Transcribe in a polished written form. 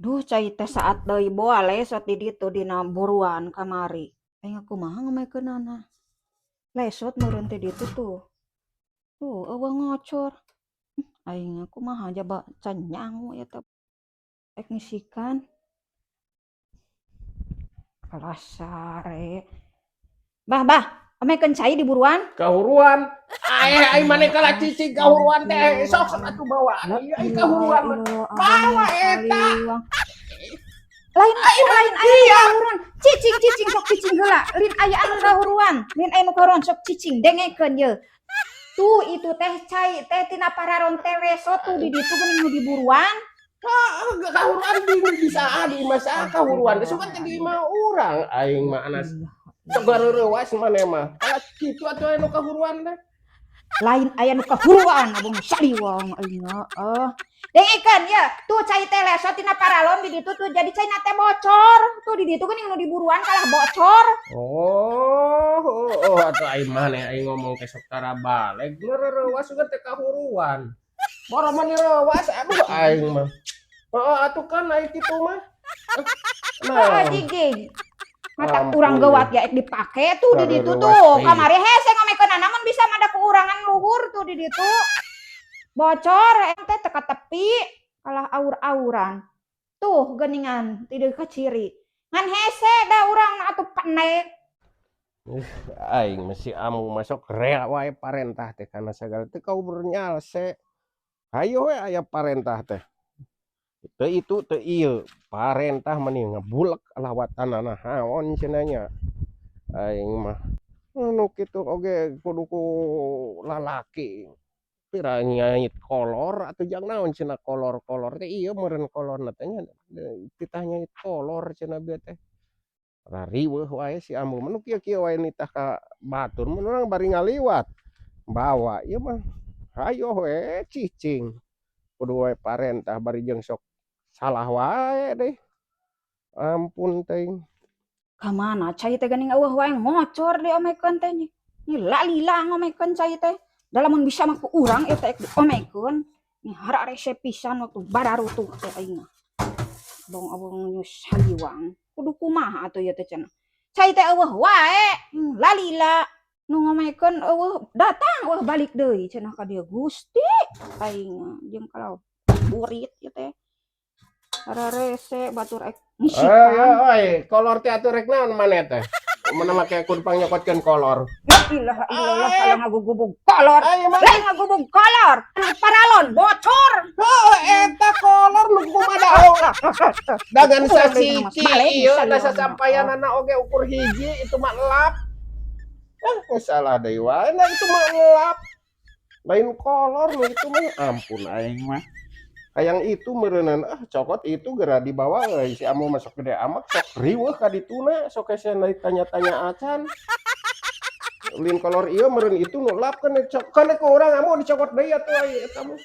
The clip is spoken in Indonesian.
Duh cai teh saat deui boale lesot di ditu dina buruan kamari. Aing kumaha ngamakeunana. Lesot meureun teh ditu tuh. Tuh eueuh ngocor. Aing kumaha jaba can nyangu eta rek ngisikan. Kalasare. Bah, amekeun cai di buruan. Kahuruan. Ai mane kala cicing kahuruan teh sok atuh bawa. La Ai kahuruan mah. Bawa eta. Lain aya nu kahuruan. Cicing sok cicing heula. Lin aya anu kahuruan. Lin aya nu kahuruan sok cicing dengekeun ye. Tuh itu teh cai teh tina pararon teh resot tuh di ditu geuning nu di buruan. Kahuruan bisa adi masa kahuruan teh sugan teh di mah urang aing mah anas. Sok gareurewas mane mah. Kala kitu atuh anu kahuruan teh. Lain aya nu kahuruan abang saliwang aing dengekeun ya tuh cai teh lesot tina paralon di ditu tuh jadi cai na teh bocor tuh di ditu geuning nu di buruan kalah bocor. Oh atuh aing mah aing ngomong ke sok tara baleg gareurewas sugan teh kahuruan. Boro mah direwas aduh aing mah. Heeh atuh kan aya kitu mah. Nah, jig. Mata urang gawat ya dipake tuh di ditu tuh. Kamari hese ngamekeunana namun bisa mada keurangan luhur tuh di ditu. Bocor teh teka tepi kalah aur-auran. Tuh geuningan ti deui ka ciri. Ngan hese da urang atuh panek. Aing masih amu masuk rea wae parentah teh kana sagala teh kau bernyalse. Hayo we aya parentah teh. Teu itu teu ieu parentah meni ngebulek lawatanana haon cenanya. Aing mah nu kitu oge kudu ku lalaki. Pira nyait kolor atuh jang naon cenah kolor teh ieu meureun kolorna teh nya titah nyait kolor cenah bieu teh. Rariweuh wae si amu mah nu kieu-kieu wae nitah ka batur mun urang bari ngaliwat. Bawa ieu mah hayo we cicing. Kudu wae parentah bari jeung sok salah wae deh. Ampun teuing. Ka mana cai teh geuning eueuh wae ngocor diomekeun teh nya. Lila ngomekeun cai teh. Da lamun bisa mah ku urang eta diomekeun. Nih hara rese pisan waktu bararutuh teh aing mah. Abang nyus saliwang. Kudu kumaha atuh ieu teh cenah. Cai teh eueuh wae. Lalila nu ngomekeun eueuh datang eueuh balik deui cenah ka dieu Gusti. Aing jeung kalau burit ieu teh. Hara rese batur ngisikan. Oi, kolor teh atuh rek naon maneh teh? Mana make kudu pangnyokotkeun kolor. La ilaha illallah salah ngagugubug kolor. Lain ngagubug kolor. Paralon bocor. Eta kolor nu kumada dagan saciki ieu da sasampayanana oge ukur hiji itu mah elap. Salah deui wae nah itu mah elap. Lain kolor nu itu mah ampun aing mah. Hayang itu meureunan cokot itu geura dibawa euy si amu masuk gede amat sok riweuh ka dituna sok hese tanya-tanya acan. Lin kolor ieu meureun itu nu lap kan ku urang amu dicokot deui atuh eta mah.